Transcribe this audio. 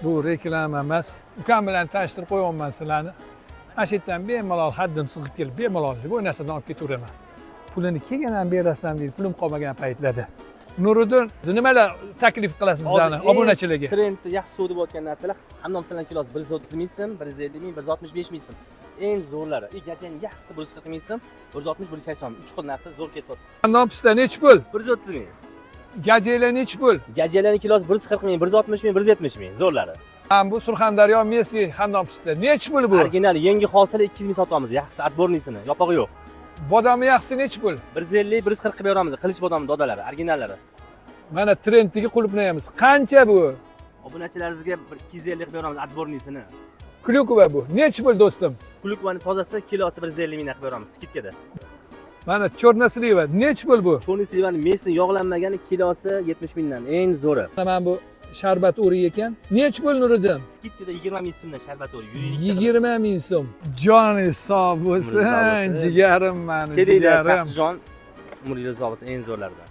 Bu reklama emas. Ukam bilan tanishtirib qo'yapman sizlarni. Mana shu yerdan bemalol haddim sig'ib kelib, bemalol bu narsadan olib ketaveraman. Pulini kelgandan berasizlar deydi, pulim qolmagan paytlarda. Nuriddin, nimalar taklif qilasiz bizlarni obunachilarga? Trendda yaxshi sotib o'tgan narsalar hammom sizlarning kilosi 130 ming so'm, 150 ming, 165 ming so'm. Eng zo'rlari, gajani yaxshisi 140 ming so'm, 160, 180 ming. 3 xil narsa zo'r ketyapti. Qandon pista nechi pul? 130 ming. Gajelar nechi pul? Gajalarning kilosi 140 ming, 160 ming, 170 ming zo'rlari. Ham bu Surxondaryo Mesli qandon pista nechi pul bu? Original yangi hosili 200 ming sotamiz. Yaxshisi atbornisini, yopig'i yo'q. Bodomi yaxshisi nechi pul? 150, 140 qilib beramiz. Qilich bodomi dodalari, originallari. Mana trenddagi qulupnayamiz. Qancha bu? Obunachilaringizga 250 qilib beramiz atbornisini. Klyukova bu. Nechi pul do'stim? Klyukovaning tozasi kilosi 150 ming qilib beramiz skitkada. Mana cho'rna sliva nechi pul bu? Toni Silvani mesni yog'lanmagani kilosi 70 mingdan eng zo'ri. Mana bu sharbat o'ri ekan. Nechi pul Nuriddin? Skitkada 20 ming so'mdan sharbat o'ri. 20 ming so'm. Joni sog' bo'lsin, jigarim mani, jigarim. Jon umringiz sog' bo'lsin, eng zo'rlaridan.